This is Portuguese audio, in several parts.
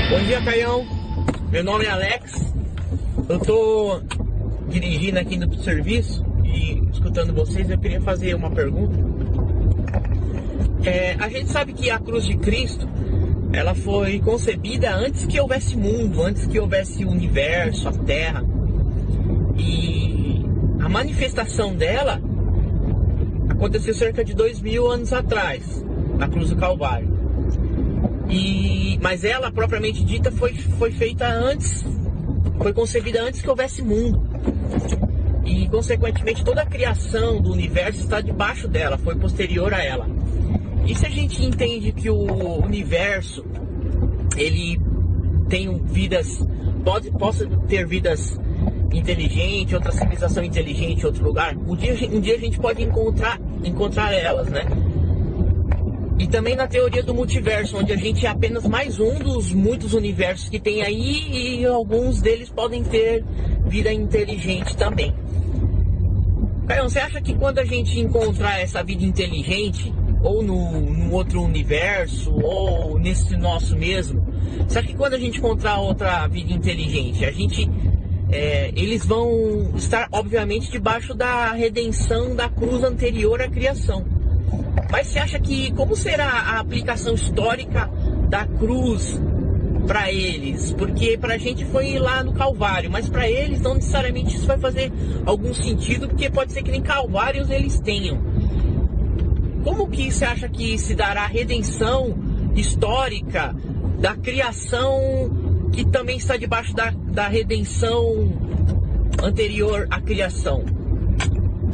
Bom dia, Caião. Meu nome é Alex. Eu tô dirigindo aqui no serviço e escutando vocês. Eu queria fazer uma pergunta. A gente sabe que a cruz de Cristo, ela foi concebida antes que houvesse mundo, antes que houvesse o universo, a terra. E a manifestação dela aconteceu cerca de 2000 anos atrás, na cruz do Calvário. Mas ela, propriamente dita, foi feita antes, foi concebida antes que houvesse mundo. E, consequentemente, toda a criação do universo está debaixo dela, foi posterior a ela. E se a gente entende que o universo, ele tem vidas, possa ter vidas inteligentes, outra civilização inteligente em outro lugar, um dia a gente pode encontrar elas, né? E também na teoria do multiverso, onde a gente é apenas mais um dos muitos universos que tem aí, e alguns deles podem ter vida inteligente também. Caio, você acha que quando a gente encontrar essa vida inteligente, ou num outro universo, ou nesse nosso mesmo, você acha que quando a gente encontrar outra vida inteligente, eles vão estar, obviamente, debaixo da redenção da cruz anterior à criação? Mas você acha que, como será a aplicação histórica da cruz para eles? Porque para a gente foi lá no Calvário, mas para eles não necessariamente isso vai fazer algum sentido, porque pode ser que nem Calvários eles tenham. Como que você acha que se dará a redenção histórica da criação que também está debaixo da redenção anterior à criação?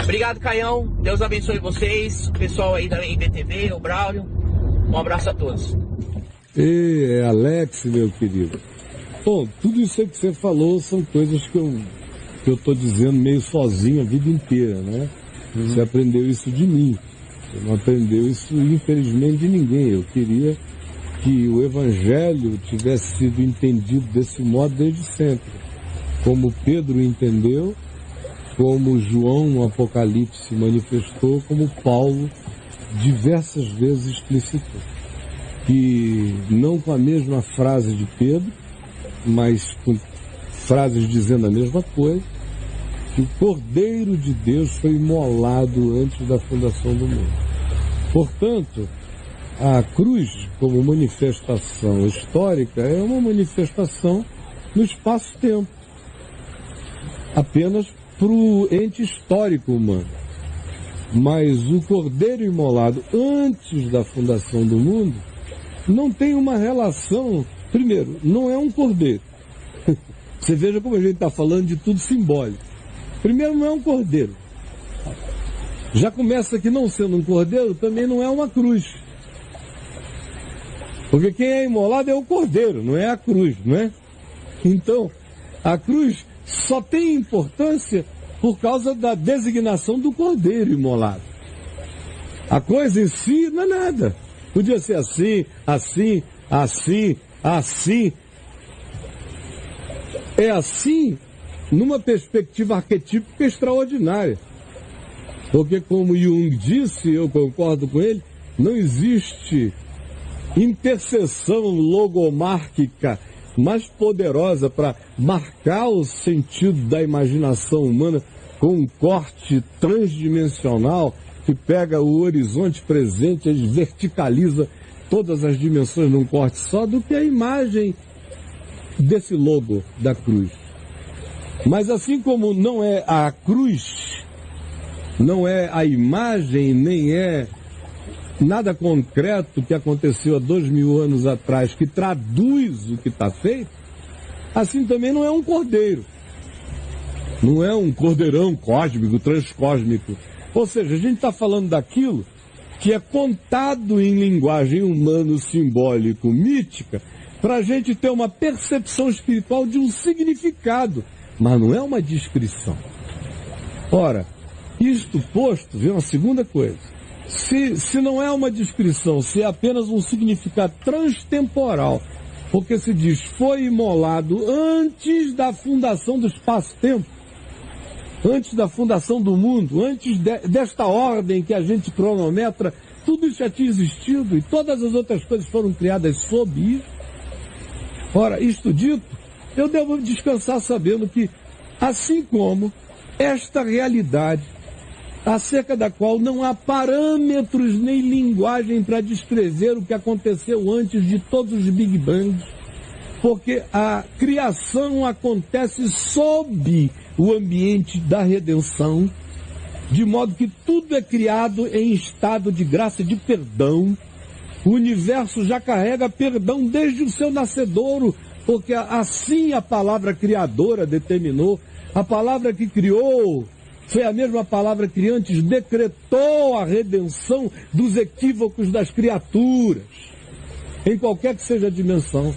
Obrigado, Caião. Deus abençoe vocês, o pessoal aí da IBTV, o Braulio. Um abraço a todos. Alex, meu querido. Bom, tudo isso aí que você falou são coisas que eu estou dizendo meio sozinho a vida inteira, né? Você aprendeu isso de mim. Você não aprendeu isso, infelizmente, de ninguém. Eu queria que o Evangelho tivesse sido entendido desse modo desde sempre. Como Pedro entendeu, como João no Apocalipse manifestou, como Paulo diversas vezes explicitou. Que não com a mesma frase de Pedro, mas com frases dizendo a mesma coisa, que o Cordeiro de Deus foi imolado antes da fundação do mundo. Portanto, a cruz, como manifestação histórica, é uma manifestação no espaço-tempo, apenas para o ente histórico humano. Mas o Cordeiro imolado antes da fundação do mundo não tem uma relação. Primeiro, não é um cordeiro. Você veja como a gente está falando de tudo simbólico. Primeiro, não é um cordeiro. Já começa que, não sendo um cordeiro, também não é uma cruz. Porque quem é imolado é o cordeiro, não é a cruz, não é? Então, a cruz só tem importância por causa da designação do cordeiro imolado. A coisa em si não é nada. Podia ser assim, assim, assim, assim. É assim numa perspectiva arquetípica extraordinária. Porque, como Jung disse, eu concordo com ele, não existe interseção logomárquica mais poderosa para marcar o sentido da imaginação humana com um corte transdimensional que pega o horizonte presente e verticaliza todas as dimensões num corte só, do que a imagem desse logo da cruz. Mas assim como não é a cruz, não é a imagem, nem é nada concreto que aconteceu há 2000 anos atrás que traduz o que está feito, assim também não é um cordeiro. Não é um cordeirão cósmico, transcósmico. Ou seja, a gente está falando daquilo que é contado em linguagem humano-simbólico, mítica, para a gente ter uma percepção espiritual de um significado, mas não é uma descrição. Ora, isto posto, vem uma segunda coisa. Se não é uma descrição, se é apenas um significado transtemporal, porque se diz, foi imolado antes da fundação do espaço-tempo, antes da fundação do mundo, antes desta ordem que a gente cronometra, tudo isso já tinha existido e todas as outras coisas foram criadas sob isso. Ora, isto dito, eu devo descansar sabendo que, assim como esta realidade, acerca da qual não há parâmetros nem linguagem para descrever o que aconteceu antes de todos os Big Bangs, porque a criação acontece sob o ambiente da redenção, de modo que tudo é criado em estado de graça e de perdão. O universo já carrega perdão desde o seu nascedouro, porque assim a palavra criadora determinou. A palavra que criou foi a mesma palavra que antes decretou a redenção dos equívocos das criaturas, em qualquer que seja a dimensão.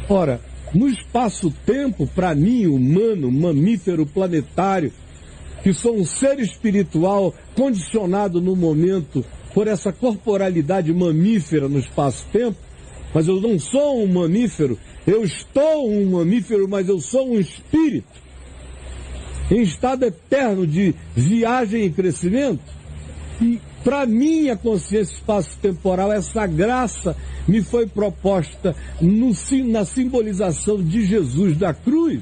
Ora, no espaço-tempo, para mim, humano, mamífero planetário, que sou um ser espiritual condicionado no momento por essa corporalidade mamífera no espaço-tempo, mas eu não sou um mamífero, eu estou um mamífero, mas eu sou um espírito, em estado eterno de viagem e crescimento. E para mim a consciência espaço-temporal, essa graça me foi proposta na simbolização de Jesus da cruz,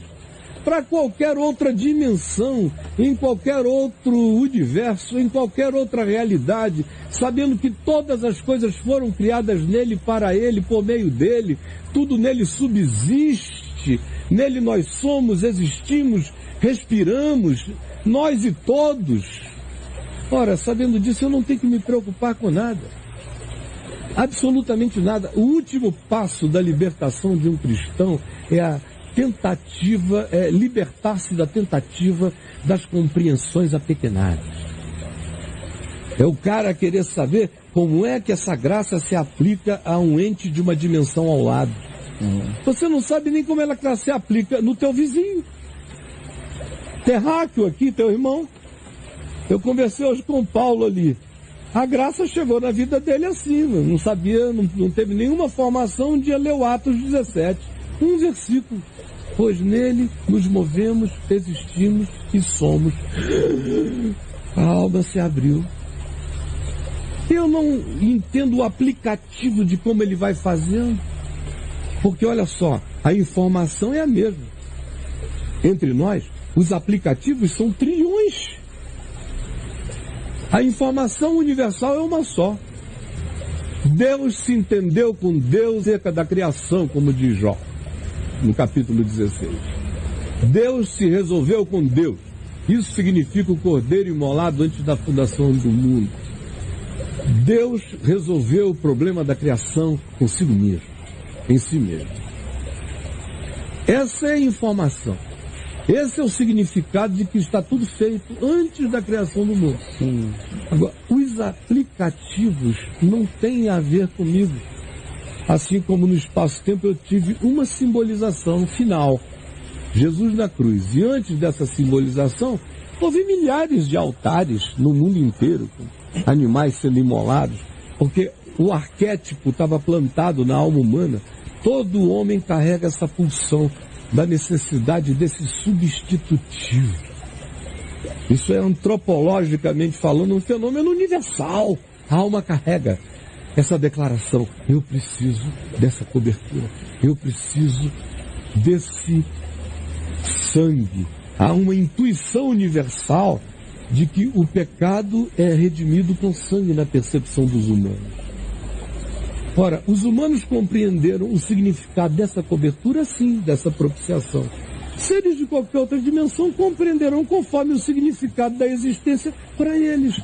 para qualquer outra dimensão, em qualquer outro universo, em qualquer outra realidade, sabendo que todas as coisas foram criadas nele, para ele, por meio dele, tudo nele subsiste, nele nós somos, existimos, respiramos, nós e todos. Ora, sabendo disso, eu não tenho que me preocupar com nada, absolutamente nada. O último passo da libertação de um cristão é a tentativa, libertar-se da tentativa das compreensões apequenadas. É o cara querer saber como é que essa graça se aplica a um ente de uma dimensão ao lado. Você não sabe nem como ela se aplica no teu vizinho. Terráqueo aqui, teu irmão. Eu conversei hoje com o Paulo ali. A graça chegou na vida dele assim, não sabia, não teve nenhuma formação, um dia leu Atos 17, um versículo. Pois nele nos movemos, existimos e somos. A alma se abriu. Eu não entendo o aplicativo de como ele vai fazendo, porque olha só, a informação é a mesma. Entre nós, os aplicativos são trilhões. A informação universal é uma só. Deus se entendeu com Deus acerca da criação, como diz Jó, no capítulo 16. Deus se resolveu com Deus. Isso significa o cordeiro imolado antes da fundação do mundo. Deus resolveu o problema da criação consigo mesmo, em si mesmo. Essa é a informação. Esse é o significado de que está tudo feito antes da criação do mundo. Agora, os aplicativos não têm a ver comigo. Assim como no espaço-tempo eu tive uma simbolização final. Jesus na cruz. E antes dessa simbolização, houve milhares de altares no mundo inteiro, com animais sendo imolados, porque o arquétipo estava plantado na alma humana. Todo homem carrega essa pulsão da necessidade desse substitutivo. Isso é antropologicamente falando um fenômeno universal. A alma carrega essa declaração: eu preciso dessa cobertura, eu preciso desse sangue. Há uma intuição universal de que o pecado é redimido com sangue na percepção dos humanos. Ora, os humanos compreenderam o significado dessa cobertura, sim, dessa propiciação. Seres de qualquer outra dimensão compreenderão conforme o significado da existência para eles.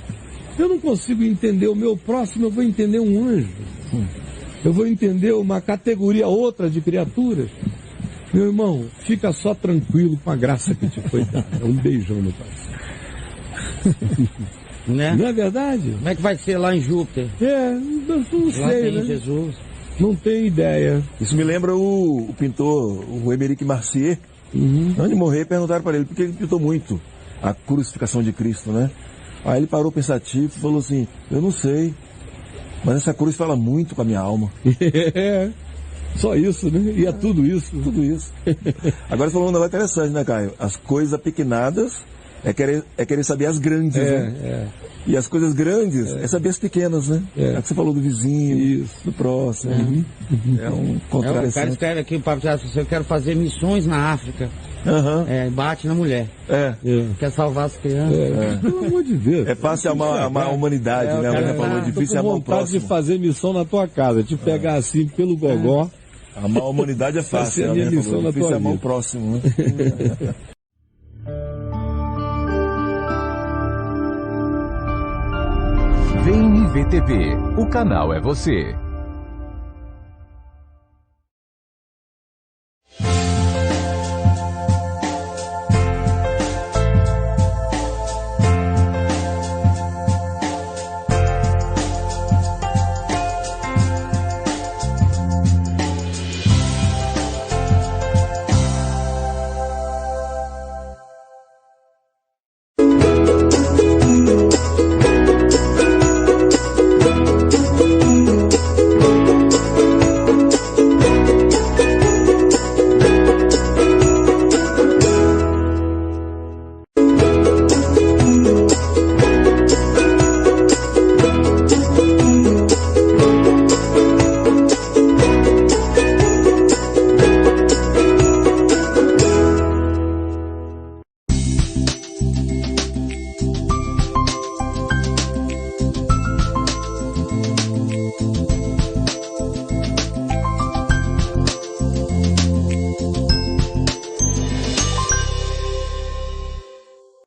Eu não consigo entender o meu próximo, eu vou entender um anjo. Eu vou entender uma categoria outra de criaturas. Meu irmão, fica só tranquilo com a graça que te foi dada. Um beijão no coração. Né? Não é verdade? Como é que vai ser lá em Júpiter? Não sei, lá tem, né? Jesus. Não tenho ideia. Isso me lembra o pintor, o Émeric Marcier. Antes de morrer, perguntaram para ele, porque ele pintou muito a crucificação de Cristo, né? Aí ele parou pensativo e falou assim: eu não sei, mas essa cruz fala muito com a minha alma. Só isso, né? E é tudo isso. Tudo isso. Agora você falou um negócio interessante, né, Caio? As coisas apequenadas É querer saber as grandes, né? E as coisas grandes é saber as pequenas, né? É o que você falou do vizinho, do próximo. É um contraste. O cara escreve aqui, o Papa Tiago, eu quero fazer missões na África. Bate na mulher. Quer salvar as crianças. Pelo amor de Deus. É fácil amar a humanidade, né? A mulher falou, difícil amar o próximo. Vontade de fazer missão na tua casa, te pegar assim pelo gogó. Amar a humanidade é fácil, a minha missão na difícil tua amar vida. o próximo, né? VNV TV, o canal é você.